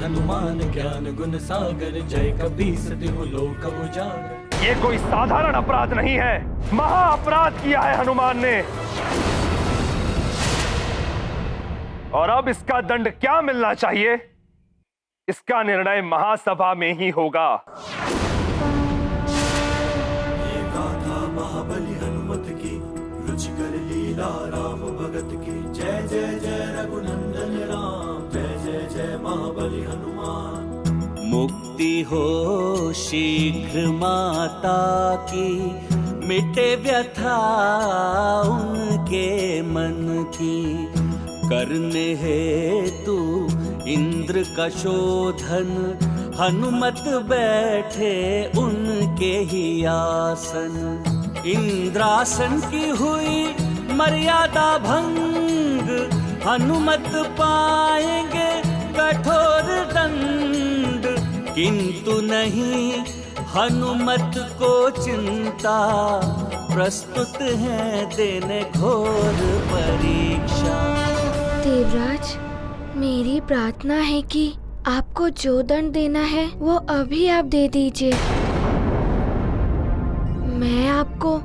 हनुमान ज्ञान गुण सागर, जय कपीस तिहु लोक उजागर। ये कोई साधारण अपराध नहीं है, महा अपराध किया है हनुमान ने। और अब इसका दंड क्या मिलना चाहिए, इसका निर्णय महासभा में ही होगा। ये गाथा महाबली हनुमत की, रुचिकर लीला राम भगत की। जय जय जय रघुनंदन राम, जय जय जय महाबली हनुमान। मुक्ति हो शीघ्र माता की, मिटे व्यथा उनके मन की। करने हेतु इंद्र का शोधन, हनुमत बैठे उनके ही आसन। इंद्रासन की हुई मर्यादा भंग, हनुमत पाएंगे कठोर दंड। किंतु नहीं हनुमत को चिंता, प्रस्तुत है देने घोर परीक्षा। देवराज, मेरी प्रार्थना है कि आपको जो दंड देना है वो अभी आप दे दीजिए। मैं आपको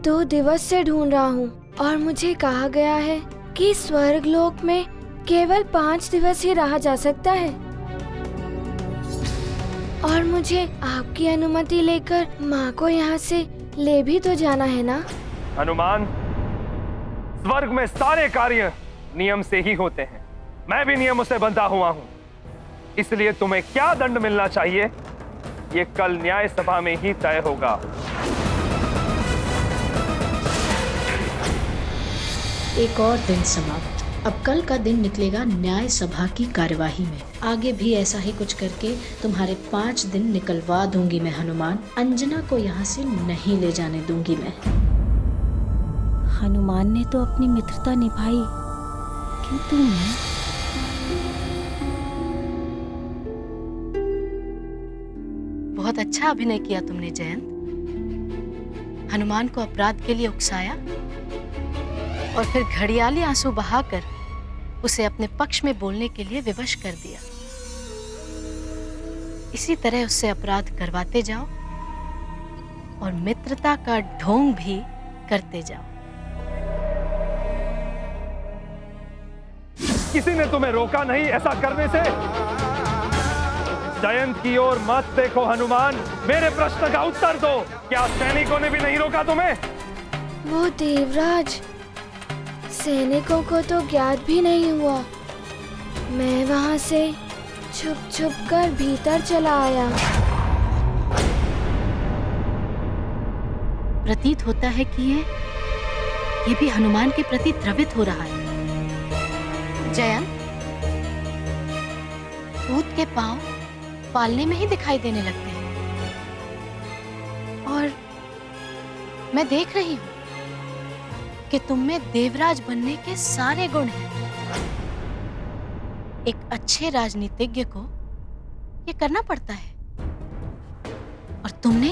2 दिवस से ढूंढ रहा हूँ और मुझे कहा गया है कि स्वर्ग लोक में केवल 5 दिवस ही रहा जा सकता है। और मुझे आपकी अनुमति लेकर माँ को यहाँ से ले भी तो जाना है ना। हनुमान, स्वर्ग में सारे कार्य नियम से ही होते हैं। मैं भी नियमों से बंधा हुआ हूँ, इसलिए तुम्हें क्या दंड मिलना चाहिए ये कल न्याय सभा में ही तय होगा। एक और दिन समाप्त। अब कल का दिन निकलेगा न्याय सभा की कार्यवाही में। आगे भी ऐसा ही कुछ करके तुम्हारे 5 दिन निकलवा दूंगी मैं हनुमान। अंजना को यहाँ से नहीं ले जाने दूंगी मैं। हनुमान ने तो अपनी मित्रता निभाई, किंतु मैं बहुत अच्छा अभिनय किया तुमने जयंत। हनुमान को अपराध के लिए उकसाया और फिर घड़ियाली आंसू बहाकर उसे अपने पक्ष में बोलने के लिए विवश कर दिया। इसी तरह उससे अपराध करवाते जाओ और मित्रता का ढोंग भी करते जाओ। किसी ने तुम्हें रोका नहीं ऐसा करने से। जयंत की ओर मत देखो हनुमान, मेरे प्रश्न का उत्तर दो। क्या सैनिकों ने भी नहीं रोका तुम्हें? वो देवराज, सैनिकों को तो ज्ञात भी नहीं हुआ। मैं वहाँ से छुप छुप कर भीतर चला आया। प्रतीत होता है कि ये भी हनुमान के प्रति द्रवित हो रहा है। जयंत, भूत के पांव पालने में ही दिखाई देने लगते हैं और मैं देख रही हूँ कि तुम में देवराज बनने के सारे गुण हैं। एक अच्छे राजनीतिज्ञ को ये करना पड़ता है और तुमने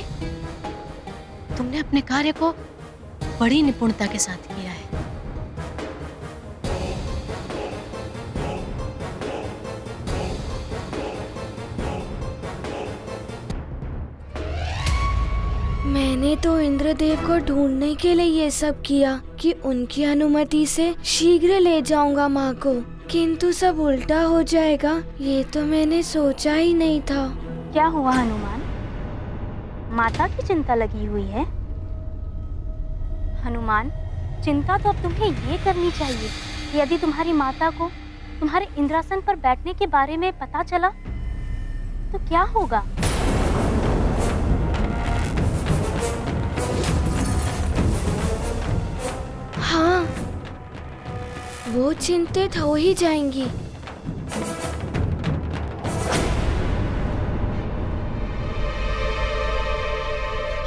अपने कार्य को बड़ी निपुणता के साथ किया है। मैंने तो इंद्रदेव को ढूंढने के लिए ये सब किया कि उनकी अनुमति से शीघ्र ले जाऊंगा माँ को, किंतु सब उल्टा हो जाएगा ये तो मैंने सोचा ही नहीं था। क्या हुआ हनुमान? माता की चिंता लगी हुई है। हनुमान, चिंता तो अब तुम्हें ये करनी चाहिए कि यदि तुम्हारी माता को तुम्हारे इंद्रासन पर बैठने के बारे में पता चला तो क्या होगा? हाँ, वो चिंतित हो ही जाएंगी।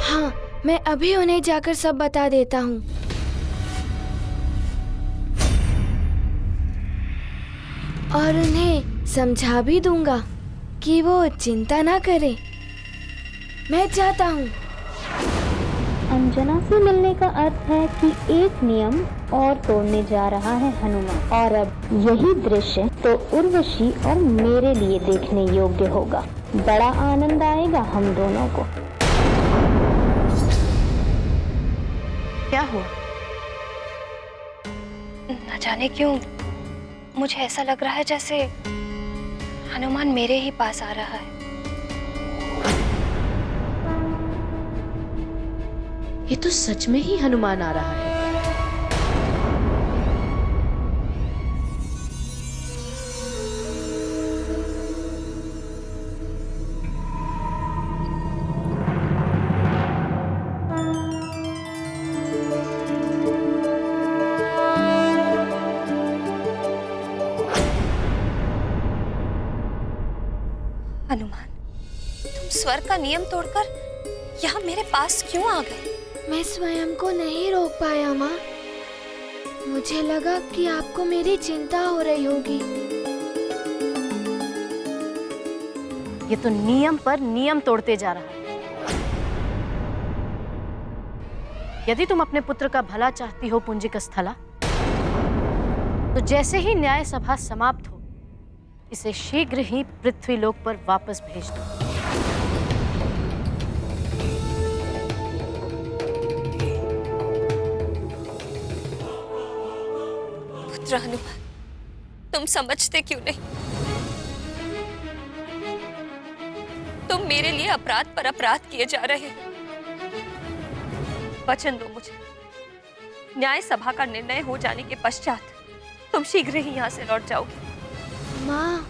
हाँ, मैं अभी उन्हें जाकर सब बता देता हूँ। और उन्हें समझा भी दूंगा कि वो चिंता ना करें। मैं जाता हूँ। अंजना से मिलने का अर्थ है कि एक नियम और तोड़ने जा रहा है हनुमान। और अब यही दृश्य तो उर्वशी और मेरे लिए देखने योग्य होगा। बड़ा आनंद आएगा हम दोनों को। क्या हुआ? न जाने क्यों मुझे ऐसा लग रहा है जैसे हनुमान मेरे ही पास आ रहा है। ये तो सच में ही हनुमान आ रहा है। हनुमान, तुम स्वर्ग का नियम तोड़कर यहाँ मेरे पास क्यों आ गए? मैं स्वयं को नहीं रोक पाया माँ। मुझे लगा कि आपको मेरी चिंता हो रही होगी। ये तो नियम पर नियम तोड़ते जा रहा है। यदि तुम अपने पुत्र का भला चाहती हो पुंजिक स्थला, तो जैसे ही न्याय सभा समाप्त हो इसे शीघ्र ही पृथ्वीलोक पर वापस भेज दो। पुत्र हनुमान, तुम समझते क्यों नहीं? तुम मेरे लिए अपराध पर अपराध किए जा रहे हो। वचन दो मुझे, न्याय सभा का निर्णय हो जाने के पश्चात तुम शीघ्र ही यहाँ से लौट जाओगे। माँ,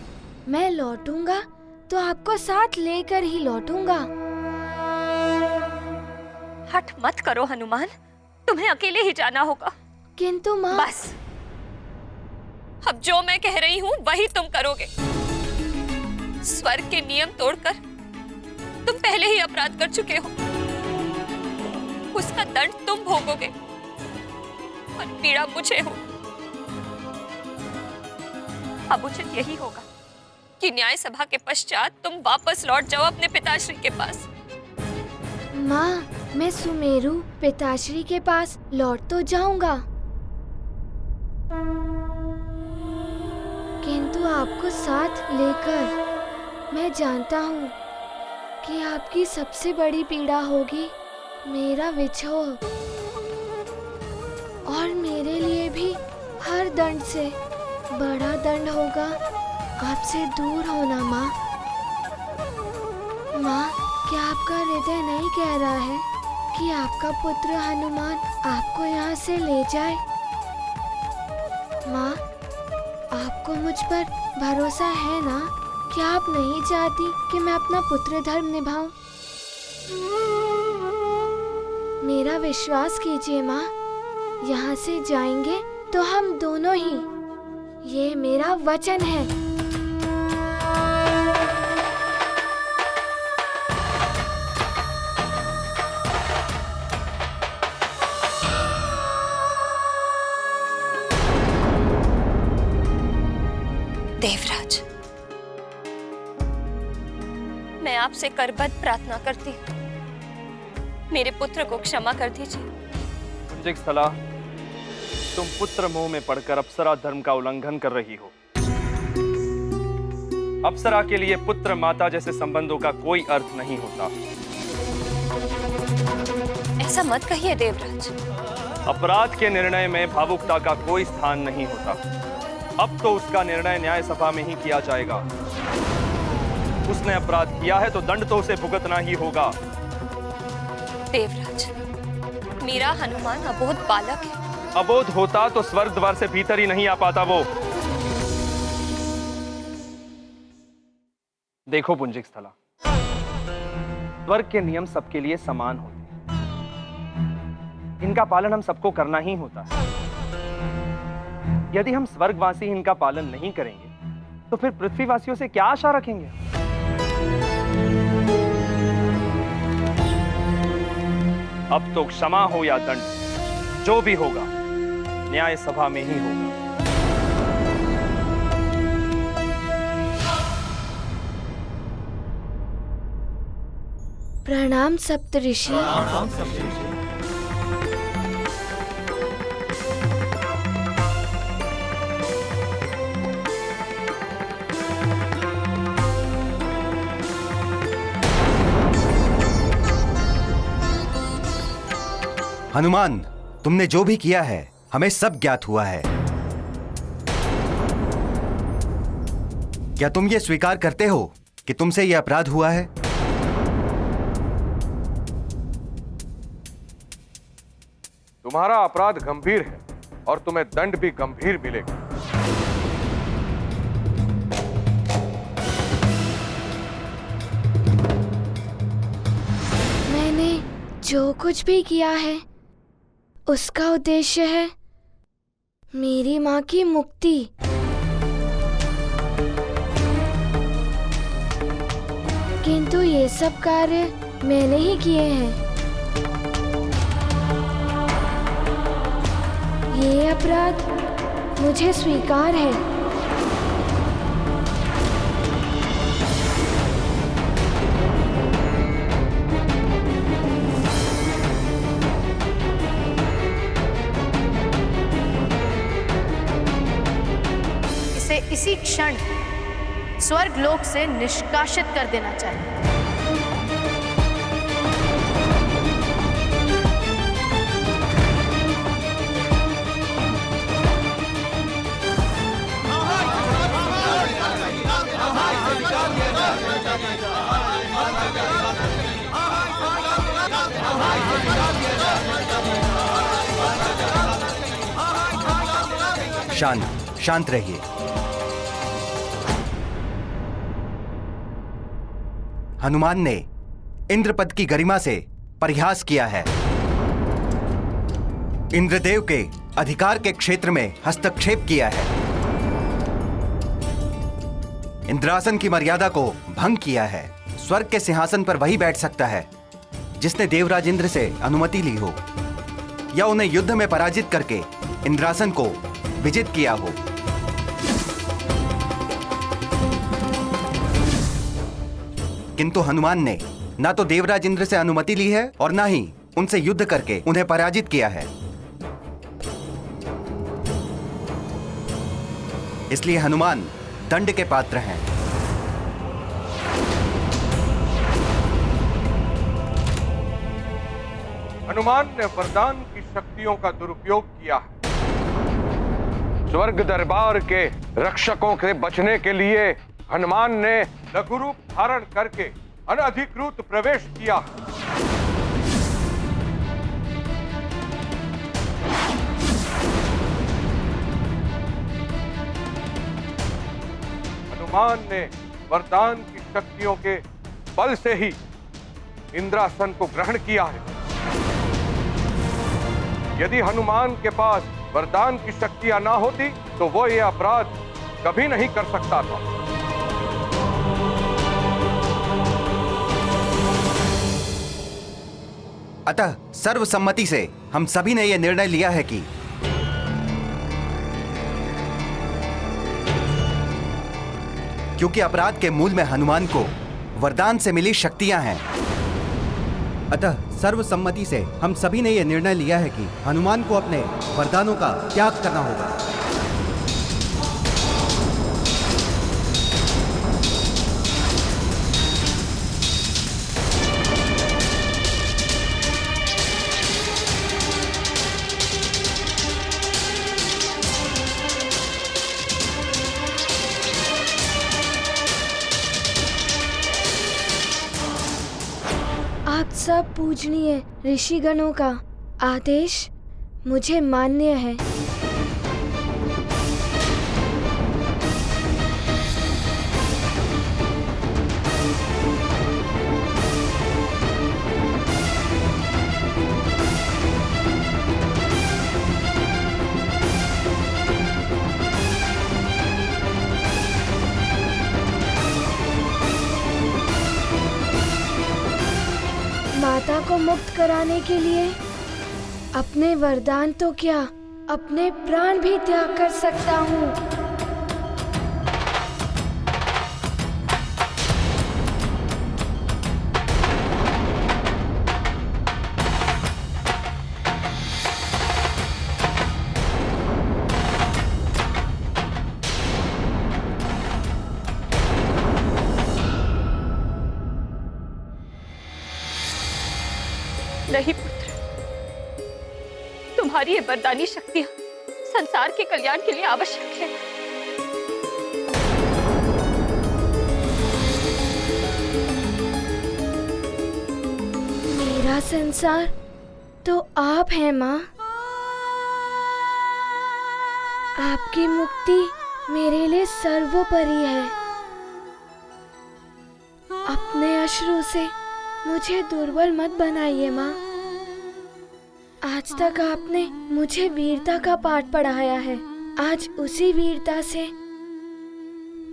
मैं लौटूंगा तो आपको साथ लेकर ही लौटूंगा। हठ मत करो हनुमान, तुम्हें अकेले ही जाना होगा। किंतु माँ, बस अब जो मैं कह रही हूँ वही तुम करोगे। स्वर्ग के नियम तोड़कर तुम पहले ही अपराध कर चुके हो, उसका दंड तुम भोगोगे और पीड़ा मुझे हो। अब उचित यही होगा कि न्याय सभा के पश्चात तुम वापस लौट जाओ अपने पिताश्री के पास। माँ, मैं सुमेरु पिताश्री के पास लौट तो जाऊंगा, किंतु आपको साथ लेकर। मैं जानता हूँ कि आपकी सबसे बड़ी पीड़ा होगी मेरा विछोह, और मेरे लिए भी हर दंड से बड़ा दंड होगा आपसे दूर होना। माँ, माँ, क्या आपका हृदय नहीं कह रहा है कि आपका पुत्र हनुमान आपको यहाँ से ले जाए? माँ, आपको मुझ पर भरोसा है ना कि आप नहीं चाहती कि मैं अपना पुत्र धर्म निभाऊं? मेरा विश्वास कीजिए माँ, यहाँ से जाएंगे तो हम दोनों ही, ये मेरा वचन है। देवराज, मैं आपसे करबद्ध प्रार्थना करती हूँ, मेरे पुत्र को क्षमा कर दीजिए। पुंजिक स्थला, तुम पुत्र मोह में पड़कर अप्सरा धर्म का उल्लंघन कर रही हो। अप्सरा के लिए पुत्र माता जैसे संबंधों का कोई अर्थ नहीं होता। ऐसा मत कहिए देवराज। अपराध के निर्णय में भावुकता का कोई स्थान नहीं होता। अब तो उसका निर्णय न्याय सभा में ही किया जाएगा। उसने अपराध किया है तो दंड तो उसे भुगतना ही होगा। देवराज, मेरा हनुमान अबोध बालक है। अबोध होता तो स्वर्ग द्वार से भीतर ही नहीं आ पाता वो। देखो पुंजिक स्थला, स्वर्ग के नियम सबके लिए समान होते हैं। इनका पालन हम सबको करना ही होता है। यदि हम स्वर्गवासी इनका पालन नहीं करेंगे तो फिर पृथ्वीवासियों से क्या आशा रखेंगे? अब तो क्षमा हो या दंड, जो भी होगा न्याय सभा में ही होगा। प्रणाम सप्तऋषि। हनुमान, तुमने जो भी किया है हमें सब ज्ञात हुआ है। क्या तुम ये स्वीकार करते हो कि तुमसे यह अपराध हुआ है? तुम्हारा अपराध गंभीर है और तुम्हें दंड भी गंभीर मिलेगा। मैंने जो कुछ भी किया है उसका उद्देश्य है मेरी माँ की मुक्ति। किंतु ये सब कार्य मैंने ही किए हैं। ये अपराध मुझे स्वीकार है। इसे इसी क्षण स्वर्ग लोक से निष्कासित कर देना चाहिए। शांत शांत रहिए। हनुमान ने इंद्रपद की गरिमा से परिहास किया है। इंद्रदेव के अधिकार के क्षेत्र में हस्तक्षेप किया है। इंद्रासन की मर्यादा को भंग किया है। स्वर्ग के सिंहासन पर वही बैठ सकता है जिसने देवराज इंद्र से अनुमति ली हो या उन्हें युद्ध में पराजित करके इंद्रासन को विजित किया हो। किंतु हनुमान ने ना तो देवराज इंद्र से अनुमति ली है और ना ही उनसे युद्ध करके उन्हें पराजित किया है। इसलिए हनुमान दंड के पात्र हैं। हनुमान ने वरदान की शक्तियों का दुरुपयोग किया है। स्वर्ग दरबार के रक्षकों से बचने के लिए हनुमान ने लघु रूप धारण करके अनधिकृत प्रवेश किया। हनुमान ने वरदान की शक्तियों के बल से ही इंद्रासन को ग्रहण किया है। यदि हनुमान के पास वरदान की शक्तियां ना होती तो वो ये अपराध कभी नहीं कर सकता था। अतः सर्वसम्मति से हम सभी ने यह निर्णय लिया है कि क्योंकि अपराध के मूल में हनुमान को वरदान से मिली शक्तियां हैं, अतः सर्वसम्मति से हम सभी ने यह निर्णय लिया है कि हनुमान को अपने वरदानों का त्याग करना होगा। आप सब पूजनीय ऋषिगणों का आदेश मुझे मान्य है। माता को मुक्त कराने के लिए अपने वरदान तो क्या, अपने प्राण भी त्याग कर सकता हूँ। नहीं पुत्र, तुम्हारी ये वरदानी शक्तियां संसार के कल्याण के लिए आवश्यक है। मेरा संसार तो आप हैं माँ। आपकी मुक्ति मेरे लिए सर्वोपरि है। अपने अश्रु से मुझे दुर्बल मत बनाइए माँ। आज तक आपने मुझे वीरता का पाठ पढ़ाया है। आज उसी वीरता से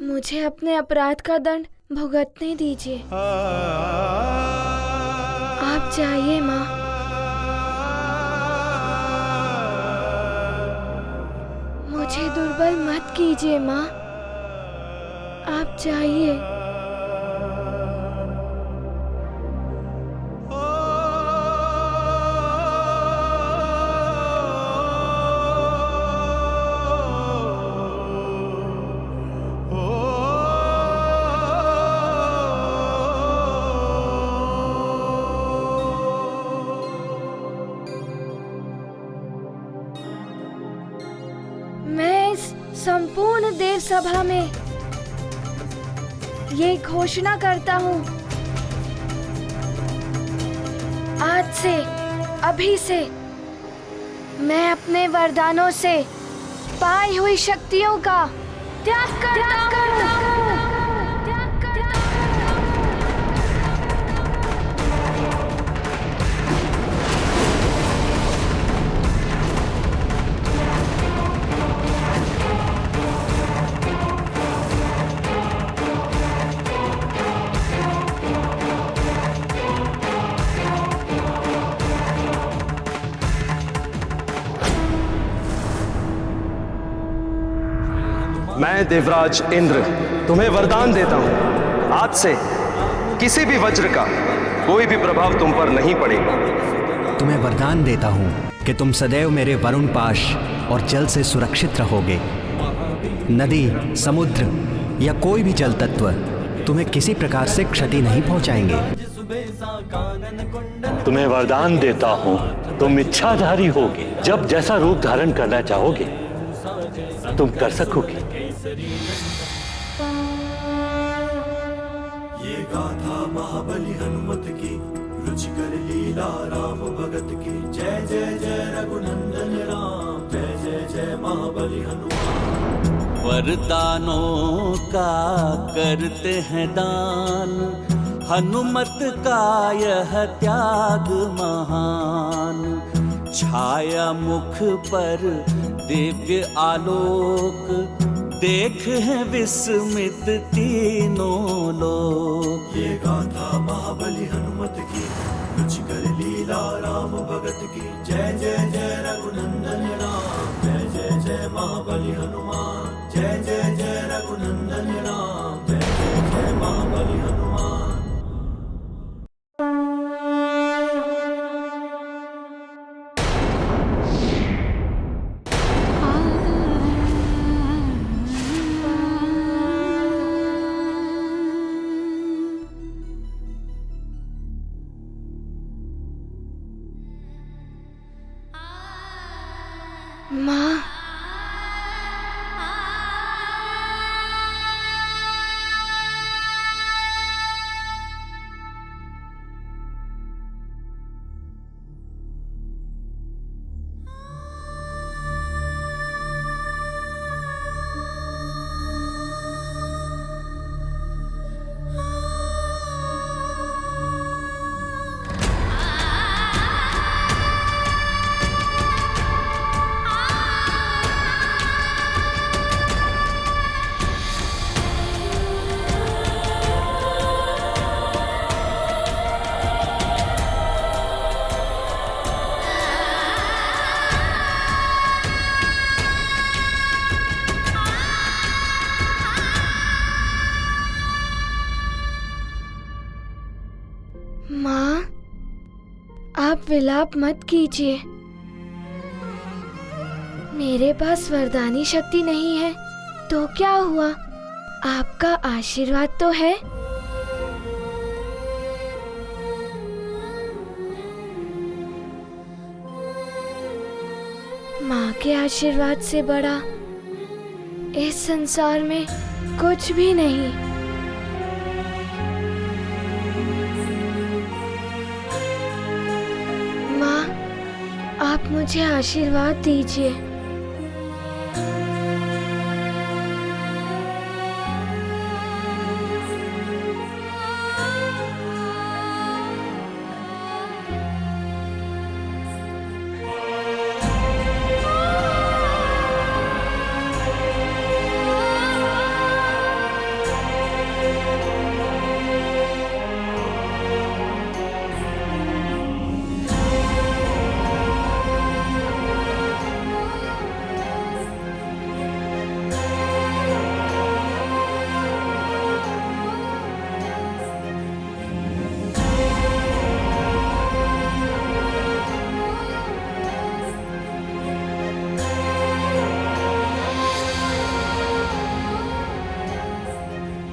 मुझे अपने अपराध का दंड भुगतने दीजिए। आप जाइए माँ। मुझे दुर्बल मत कीजिए माँ। आप जाइए। मैं इस संपूर्ण देव सभा में ये घोषणा करता हूँ, आज से, अभी से मैं अपने वरदानों से पाई हुई शक्तियों का त्याग करता हूँ। मैं देवराज इंद्र तुम्हें वरदान देता हूं, आज से किसी भी वज्र का कोई भी प्रभाव तुम पर नहीं पड़ेगा। तुम्हें वरदान देता हूँ कि तुम सदैव मेरे वरुण पाश और जल से सुरक्षित रहोगे। नदी, समुद्र या कोई भी जल तत्व तुम्हें किसी प्रकार से क्षति नहीं पहुंचाएंगे। तुम्हें वरदान देता हूँ, तुम इच्छाधारी होगे। जब जैसा रूप धारण करना चाहोगे तुम कर सकोगे। ये गाथा महाबली हनुमत की, रुचिकर लीला राम भगत की। जय जय जय रघुनंदन राम, जय जय जय महाबली हनुमान। वरदानों का करते हैं दान, हनुमत का यह त्याग महान। छाया मुख पर दिव्य आलोक, देख है विस्मित तीनों लोग। ये गाथा महाबली हनुमत की, रुचिकर लीला राम भगत की। जय जय जय रघुनंदन राम, जय जय जय महाबली हनुमान। जय जय जय रघुनंदन राम, जय जय जय महाबली हनुमान। माँ, माँ, आप विलाप मत कीजिए। मेरे पास वरदानी शक्ति नहीं है तो क्या हुआ, आपका आशीर्वाद तो है। माँ के आशीर्वाद से बड़ा इस संसार में कुछ भी नहीं। माँ, आप मुझे आशीर्वाद दीजिए।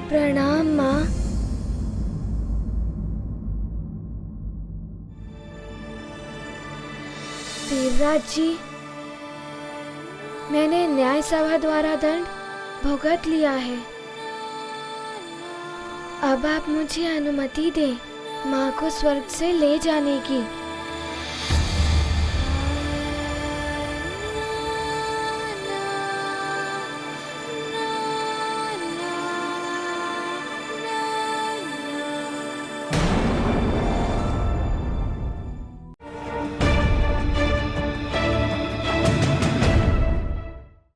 प्रणाम माँ। देवराज जी, मैंने न्याय सभा द्वारा दंड भुगत लिया है। अब आप मुझे अनुमति दें माँ को स्वर्ग से ले जाने की।